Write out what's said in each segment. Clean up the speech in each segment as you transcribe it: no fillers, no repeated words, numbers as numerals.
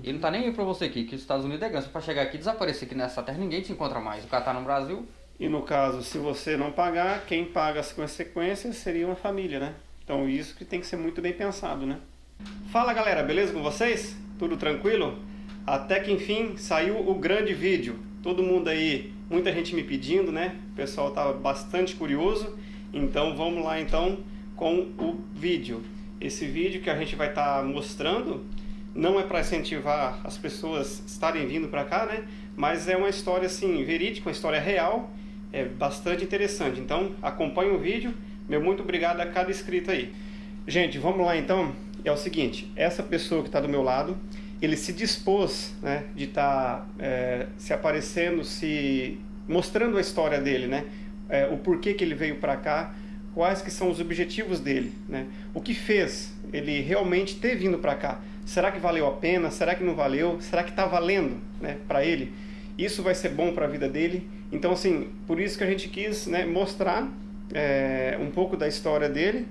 E não tá nem aí pra você aqui, que os Estados Unidos é grande. Pra chegar aqui e desaparecer aqui nessa terra, ninguém te encontra mais. O cara tá no Brasil. E no caso, se você não pagar, quem paga as consequências seria uma família, né? Então isso que tem que ser muito bem pensado, né? Fala galera, beleza com vocês? Tudo tranquilo? Até que enfim saiu o grande vídeo. Todo mundo aí, muita gente me pedindo, né? O pessoal tá bastante curioso. Então vamos lá então com o vídeo. Esse vídeo que a gente vai estar mostrando não é para incentivar as pessoas estarem vindo para cá, né? Mas é uma história assim verídica, uma história real, é bastante interessante. Então acompanhe o vídeo. Meu muito obrigado a cada inscrito aí. Gente, vamos lá então. É o seguinte, essa pessoa que está do meu lado, ele se dispôs, né, de estar se aparecendo, se mostrando a história dele, né? O porquê que ele veio para cá, quais que são os objetivos dele, né? O que fez ele realmente ter vindo para cá? Será que valeu a pena? Será que não valeu? Será que está valendo, né, para ele? Isso vai ser bom para a vida dele? Então, assim, por isso que a gente quis, né, mostrar um pouco da história dele.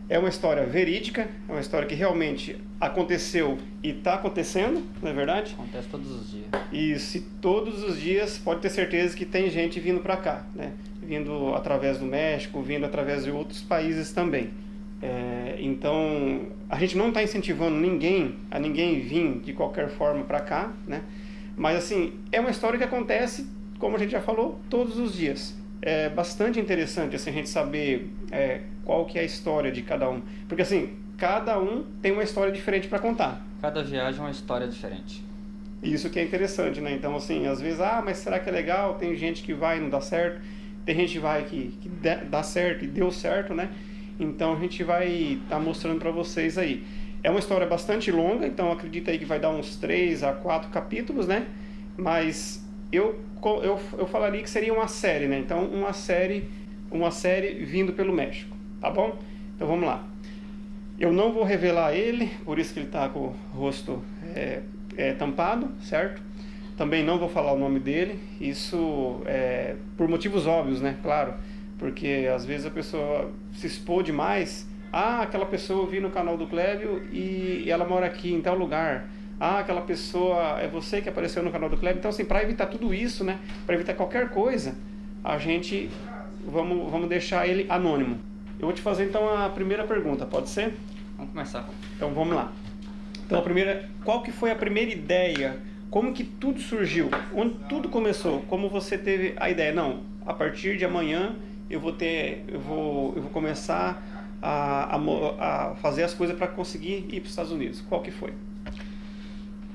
É uma história verídica, é uma história que realmente aconteceu e está acontecendo, não é verdade? Acontece todos os dias. Isso, e todos os dias pode ter certeza que tem gente vindo para cá, né? Vindo através do México, vindo através de outros países também. Então, a gente não está incentivando ninguém a vir de qualquer forma para cá, né? Mas assim, é uma história que acontece, como a gente já falou, todos os dias. É bastante interessante assim, a gente saber qual que é a história de cada um. Porque assim, cada um tem uma história diferente para contar. Cada viagem é uma história diferente. Isso que é interessante, né? Então assim, às vezes, mas será que é legal? Tem gente que vai e não dá certo. Tem gente que vai que dá certo e deu certo, né? Então a gente vai estar mostrando para vocês aí. É uma história bastante longa, então acredita aí que vai dar uns 3 a 4 capítulos, né? Mas eu falaria que seria uma série, né? Então uma série vindo pelo México, tá bom? Então vamos lá. Eu não vou revelar ele, por isso que ele está com o rosto tampado, certo? Também não vou falar o nome dele, isso por motivos óbvios, né? Claro, porque às vezes a pessoa se expor demais. Aquela pessoa eu vi no canal do Clébio e ela mora aqui em tal lugar. Aquela pessoa é você que apareceu no canal do Clébio. Então assim, para evitar tudo isso, né? Para evitar qualquer coisa, a gente vamos deixar ele anônimo. Eu vou te fazer então a primeira pergunta, pode ser? Vamos começar. Então vamos lá. Então qual que foi a primeira ideia? Como que tudo surgiu? Onde tudo começou? Como você teve a ideia? Não, a partir de amanhã eu vou começar a fazer as coisas para conseguir ir para os Estados Unidos. Qual que foi?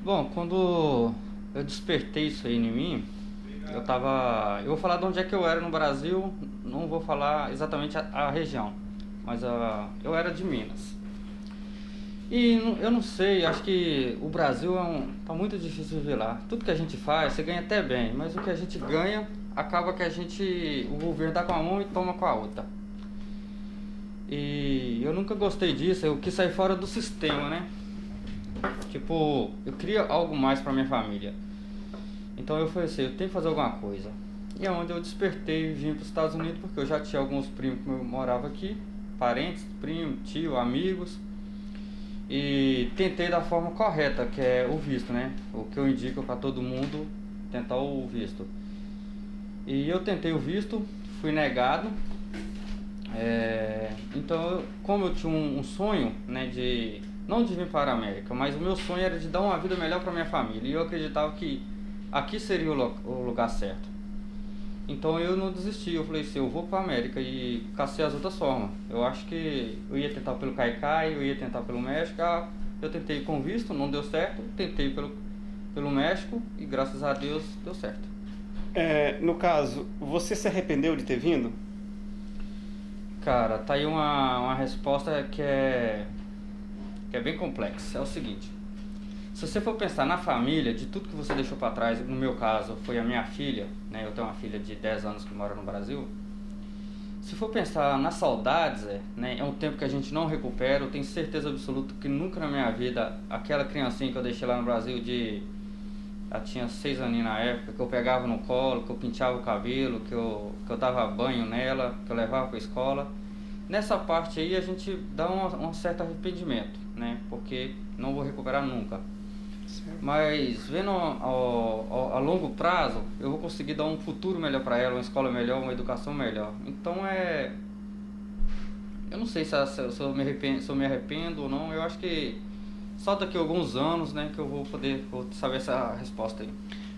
Bom, quando eu despertei isso aí em mim, eu vou falar de onde é que eu era no Brasil, não vou falar exatamente a região, mas eu era de Minas. E eu não sei, acho que o Brasil tá muito difícil viver lá. Tudo que a gente faz, você ganha até bem, mas o que a gente ganha, acaba que o governo dá com a mão e toma com a outra. E eu nunca gostei disso, eu quis sair fora do sistema, né? Tipo, eu queria algo mais pra minha família. Então eu falei assim, eu tenho que fazer alguma coisa. E é onde eu despertei e vim para os Estados Unidos, porque eu já tinha alguns primos que moravam aqui, parentes, primo, tio, amigos. E tentei da forma correta, que é o visto, né? O que eu indico para todo mundo, tentar o visto. E eu tentei o visto, fui negado. Então, como eu tinha um sonho, né, não de vir para a América, mas o meu sonho era de dar uma vida melhor para minha família. E eu acreditava que aqui seria o lugar certo. Então eu não desisti, eu falei assim, eu vou para a América e cacei as outras formas. Eu acho que eu ia tentar pelo Caicai, eu ia tentar pelo México. Eu tentei com visto, não deu certo. Tentei pelo México e graças a Deus deu certo. No caso, você se arrependeu de ter vindo? Cara, tá aí uma resposta que é bem complexa. É o seguinte, se você for pensar na família, de tudo que você deixou para trás, no meu caso foi a minha filha, né? Eu tenho uma filha de 10 anos que mora no Brasil. Se for pensar nas saudades, né? É um tempo que a gente não recupera. Eu tenho certeza absoluta que nunca na minha vida, aquela criancinha que eu deixei lá no Brasil ela tinha 6 aninhos na época, que eu pegava no colo, que eu penteava o cabelo, que eu dava banho nela, que eu levava para a escola. Nessa parte aí a gente dá um certo arrependimento, né? Porque não vou recuperar nunca. Mas vendo a longo prazo, eu vou conseguir dar um futuro melhor para ela, uma escola melhor, uma educação melhor. Então eu não sei se eu me arrependo ou não. Eu acho que só daqui a alguns anos, né, que eu vou saber essa resposta aí.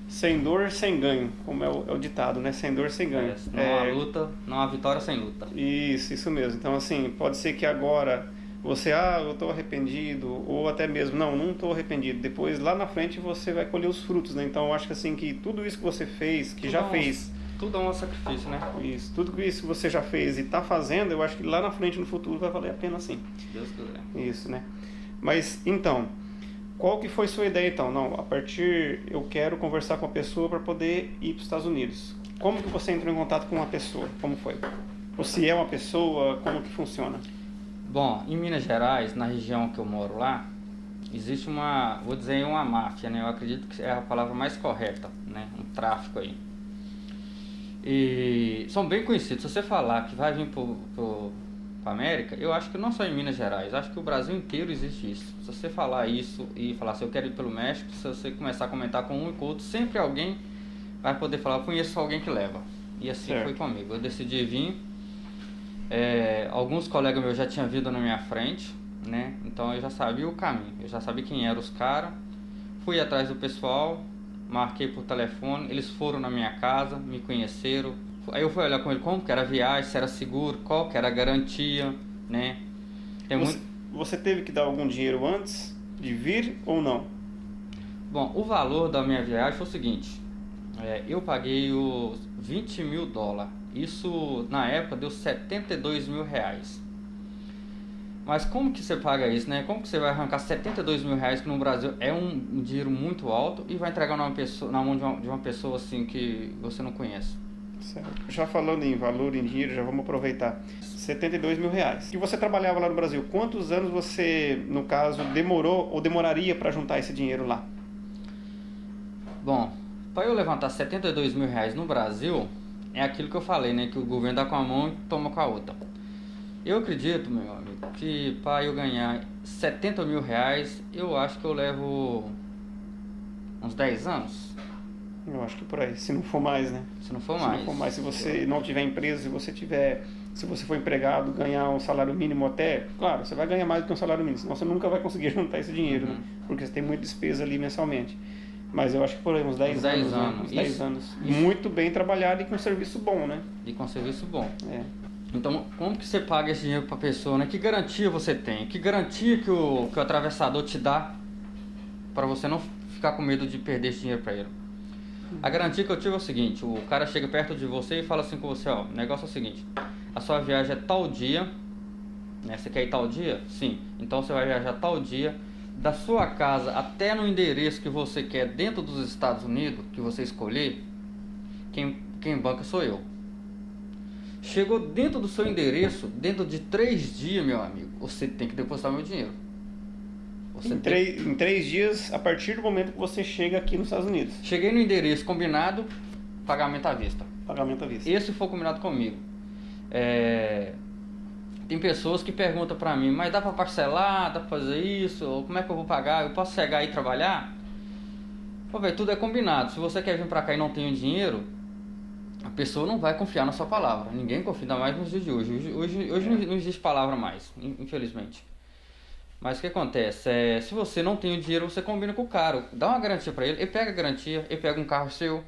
Sem dor, sem ganho, como é o ditado, né? Sem dor, sem ganho. Não há luta, não há vitória sem luta. Isso mesmo. Então, assim, pode ser que agora você, eu estou arrependido, ou até mesmo, não estou arrependido. Depois, lá na frente, você vai colher os frutos, né? Então, eu acho que assim, que tudo isso que você fez, que já fez... Tudo é um sacrifício, né? Isso, tudo isso que você já fez e está fazendo, eu acho que lá na frente, no futuro, vai valer a pena sim. Deus quiser. Isso, né? Mas, então, qual que foi sua ideia, então? Não, a partir, eu quero conversar com a pessoa para poder ir para os Estados Unidos. Como que você entrou em contato com uma pessoa? Como foi? Ou se é uma pessoa, como que funciona? Bom, em Minas Gerais, na região que eu moro lá, existe vou dizer uma máfia, né? Eu acredito que é a palavra mais correta, né? Um tráfico aí. E são bem conhecidos. Se você falar que vai vir para América, eu acho que não só em Minas Gerais, acho que o Brasil inteiro existe isso. Se você falar isso e falar assim, eu quero ir pelo México, se você começar a comentar com um e com o outro, sempre alguém vai poder falar, eu conheço alguém que leva. E assim foi comigo. Eu decidi vir. Alguns colegas meus já tinham vindo na minha frente, né? Então eu já sabia o caminho, eu já sabia quem eram os caras. Fui atrás do pessoal, marquei por telefone, eles foram na minha casa, me conheceram. Aí eu fui olhar com ele como que era a viagem, se era seguro, qual que era a garantia, né? Você teve que dar algum dinheiro antes de vir ou não? Bom, o valor da minha viagem foi o seguinte, eu paguei os $20 mil. Isso na época deu R$72 mil. Mas como que você paga isso, né? Como que você vai arrancar R$72 mil, que no Brasil é um dinheiro muito alto, e vai entregar na mão de uma pessoa assim que você não conhece? Certo. Já falando em valor, em dinheiro, já vamos aproveitar. R$72 mil. E você trabalhava lá no Brasil, quantos anos você, no caso, demorou ou demoraria para juntar esse dinheiro lá? Bom, para eu levantar R$72 mil no Brasil, é aquilo que eu falei, né? Que o governo dá com a mão e toma com a outra. Eu acredito, meu amigo, que para eu ganhar R$70 mil, eu acho que eu levo uns 10 anos. Eu acho que por aí, se não for mais, né? Se não for mais. Se não for mais, se você não tiver empresa, se você for empregado, ganhar um salário mínimo até, claro, você vai ganhar mais do que um salário mínimo, senão você nunca vai conseguir juntar esse dinheiro, né? Porque você tem muita despesa ali mensalmente. Mas eu acho que por aí, uns 10 anos. Né? Uns 10 anos. Muito bem trabalhado e com um serviço bom, né? E com um serviço bom. Então, como que você paga esse dinheiro para a pessoa, né? Que garantia você tem? Que garantia que o atravessador te dá para você não ficar com medo de perder esse dinheiro para ele? A garantia que eu tive é o seguinte, o cara chega perto de você e fala assim com você, ó, o negócio é o seguinte, a sua viagem é tal dia, né? Você quer ir tal dia? Sim. Então você vai viajar tal dia, da sua casa até no endereço que você quer dentro dos Estados Unidos, que você escolher, quem banca sou eu. Chegou dentro do seu endereço, dentro de 3 dias, meu amigo, você tem que depositar meu dinheiro. Em 3 dias, a partir do momento que você chega aqui nos Estados Unidos. Cheguei no endereço combinado, pagamento à vista. Pagamento à vista. Esse foi combinado comigo. Tem pessoas que perguntam pra mim, mas dá pra parcelar, dá pra fazer isso, ou como é que eu vou pagar? Eu posso chegar e trabalhar? Pô, velho, tudo é combinado. Se você quer vir pra cá e não tem o dinheiro, a pessoa não vai confiar na sua palavra. Ninguém confia, ainda mais nos dias de hoje. Hoje não existe palavra mais, infelizmente. Mas o que acontece? Se você não tem o dinheiro, você combina com o cara. Dá uma garantia pra ele, ele pega a garantia, ele pega um carro seu.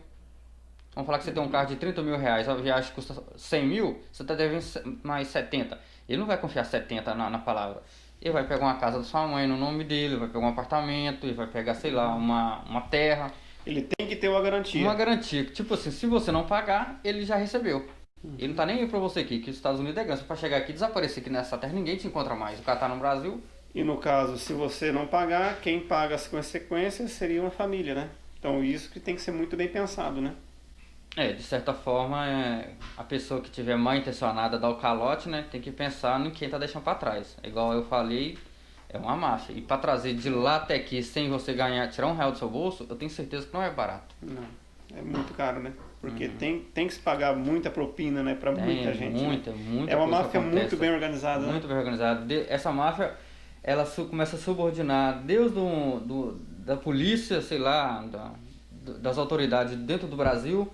Vamos falar que você tem um carro de R$30 mil, a viagem custa 100 mil, você tá devendo mais 70. Ele não vai confiar 70 na palavra. Ele vai pegar uma casa da sua mãe no nome dele, vai pegar um apartamento, ele vai pegar, sei lá, uma terra. Ele tem que ter uma garantia. Uma garantia. Tipo assim, se você não pagar, ele já recebeu. Ele não tá nem aí pra você aqui, que os Estados Unidos é grande. Pra chegar aqui e desaparecer aqui nessa terra, ninguém te encontra mais. O cara tá no Brasil. E no caso, se você não pagar, quem paga as consequências seria uma família, né? Então isso que tem que ser muito bem pensado, né? De certa forma, a pessoa que tiver mal intencionada a dar o calote, né? Tem que pensar em quem tá deixando pra trás. É igual eu falei, é uma máfia. E pra trazer de lá até aqui sem você tirar R$1 do seu bolso, eu tenho certeza que não é barato. Não, é muito caro, né? Porque tem que se pagar muita propina, né? Pra muita gente. Muita é uma máfia muito bem organizada, né? Muito bem organizada. Essa máfia, ela começa a subordinar Deus da polícia, sei lá, das autoridades dentro do Brasil,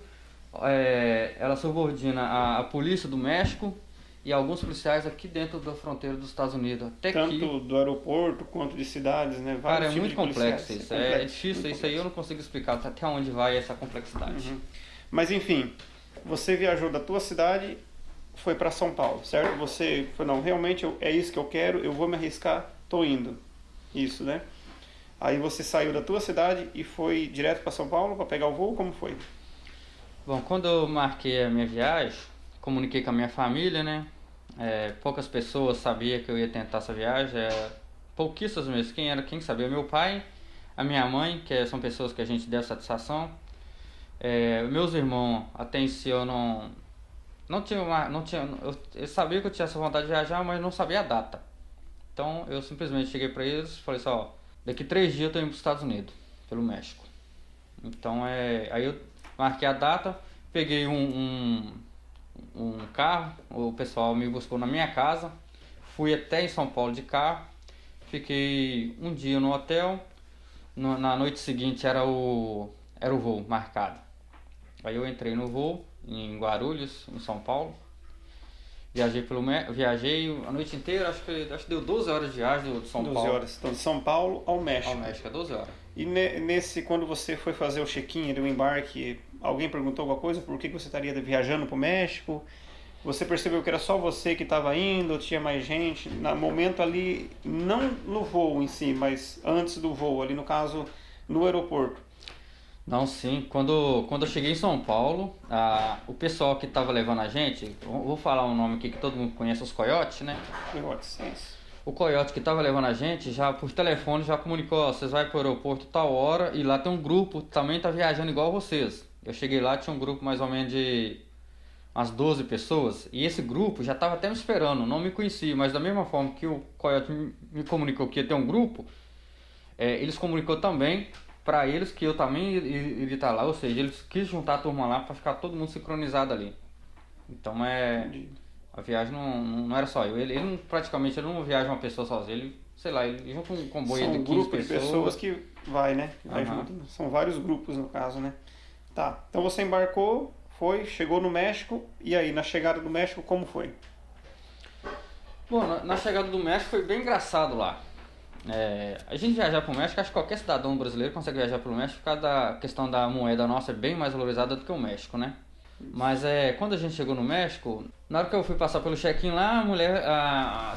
ela subordina a polícia do México e alguns policiais aqui dentro da fronteira dos Estados Unidos. Até Tanto do aeroporto quanto de cidades, né? Cara, Vários é muito tipos de complexo policiais. isso. Complexo, É difícil, muito isso aí eu não consigo explicar até onde vai essa complexidade. Mas enfim, você viajou da tua cidade, foi para São Paulo, certo? Você foi, não, realmente é isso que eu quero, eu vou me arriscar, tô indo. Isso, né? Aí você saiu da tua cidade e foi direto para São Paulo para pegar o voo, como foi? Bom, quando eu marquei a minha viagem, comuniquei com a minha família, né? Poucas pessoas sabiam que eu ia tentar essa viagem, pouquíssimas mesmo. Quem sabia? Meu pai, a minha mãe, são pessoas que a gente deu satisfação. Meus irmãos, até em si eu não tinha, eu sabia que eu tinha essa vontade de viajar, mas não sabia a data. Então eu simplesmente cheguei para eles e falei assim, ó, daqui 3 dias eu tô indo para os Estados Unidos, pelo México. Então aí eu marquei a data, peguei um carro, o pessoal me buscou na minha casa, fui até em São Paulo de carro, fiquei um dia no hotel, na noite seguinte era o voo marcado. Aí eu entrei no voo em Guarulhos, em São Paulo, viajei a noite inteira, acho que deu 12 horas de viagem de São 12 Paulo. horas. Então, de São Paulo ao México. Ao México, é 12 horas. E quando você foi fazer o check-in, o embarque, alguém perguntou alguma coisa? Por que você estaria viajando para o México? Você percebeu que era só você que estava indo, ou tinha mais gente? No momento ali, não no voo em si, mas antes do voo, ali no caso, no aeroporto. Não, sim. Quando eu cheguei em São Paulo, o pessoal que estava levando a gente, vou falar um nome aqui que todo mundo conhece, os Coiotes, né? Coiotes, isso. O Coiote que estava levando a gente, já por telefone, já comunicou, ó, vocês vão para o aeroporto tal hora e lá tem um grupo que também está viajando igual vocês. Eu cheguei lá, tinha um grupo mais ou menos de umas 12 pessoas e esse grupo já estava até me esperando, não me conhecia, mas da mesma forma que o Coiote me comunicou que ia ter um grupo, eles comunicou também para eles que eu também iria estar lá, ou seja, eles quis juntar a turma lá para ficar todo mundo sincronizado ali. Então a viagem não era só eu, ele praticamente não viaja uma pessoa sozinho, ele junta um comboio de 15 pessoas. São um grupo de pessoas que vai, né? Que vai junto. São vários grupos no caso, né? Tá, então você embarcou, chegou no México, e aí, na chegada do México, como foi? Bom, na chegada do México foi bem engraçado lá. A gente viajar para o México, acho que qualquer cidadão brasileiro consegue viajar para o México por causa da questão da moeda nossa, é bem mais valorizada do que o México, né? Mas quando a gente chegou no México, na hora que eu fui passar pelo check-in lá, a mulher,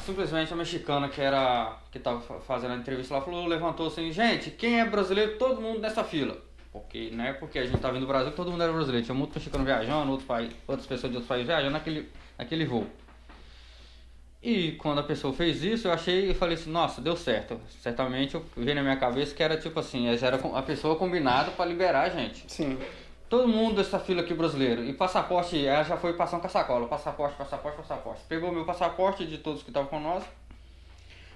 simplesmente a mexicana que estava fazendo a entrevista lá, levantou assim, gente, quem é brasileiro? Todo mundo nessa fila. Porque, né, porque a gente estava vindo do Brasil, todo mundo era brasileiro, tinha muito mexicano viajando, outras pessoas de outros países viajando naquele voo. E quando a pessoa fez isso, eu falei assim, nossa, deu certo. Certamente eu vi na minha cabeça que era tipo assim, era a pessoa combinada para liberar a gente. Sim. Todo mundo dessa fila aqui brasileiro. E passaporte, ela já foi passando com a sacola. Passaporte. Pegou meu passaporte de todos que estavam com nós.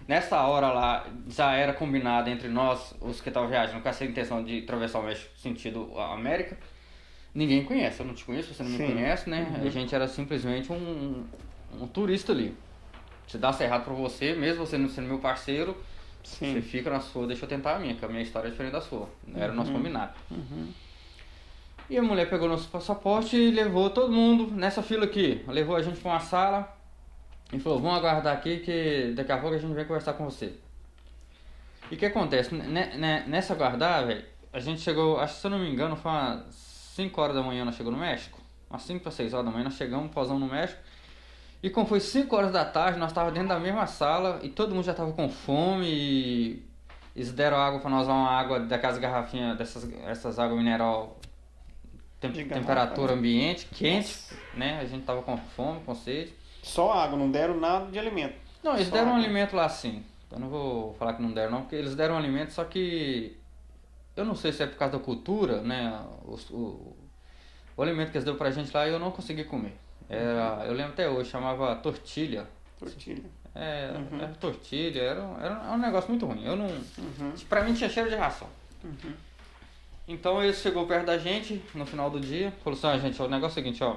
Nessa hora lá, já era combinado entre nós, os que estavam viajando, com essa intenção de atravessar o México sentido América. Ninguém conhece, eu não te conheço, você não me conhece, né? A gente era simplesmente um turista ali. Se dá errado pra você, mesmo você não sendo meu parceiro, você fica na sua, deixa eu tentar a minha, que a minha história é diferente da sua. Era o nosso combinado. E a mulher pegou nosso passaporte e levou todo mundo nessa fila aqui. Levou a gente pra uma sala e falou, vamos aguardar aqui que daqui a pouco a gente vem conversar com você. E o que acontece? Nessa aguardar, velho, a gente chegou, acho que se eu não me engano, foi umas 5 horas da manhã nós chegamos no México. Umas 5 para 6 horas da manhã nós chegamos, pausamos no México. E como foi 5 horas da tarde, nós estávamos dentro da mesma sala e todo mundo já estava com fome e eles deram água para nós, uma água daquelas garrafinhas, essas águas mineral, temperatura ambiente, quente, né? A gente tava com fome, com sede. Só água, não deram nada de alimento? Não, eles deram um alimento lá sim. Eu não vou falar que não deram não, porque eles deram um alimento, só que eu não sei se é por causa da cultura, né? O alimento que eles deram pra gente lá eu não consegui comer. Eu lembro até hoje, chamava tortilha. Tortilha. Era tortilha, era um negócio muito ruim. Eu não. Pra mim tinha cheiro de ração. Então ele chegou perto da gente no final do dia, falou assim, gente, o negócio é o seguinte, ó.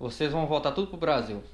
Vocês vão voltar tudo pro Brasil.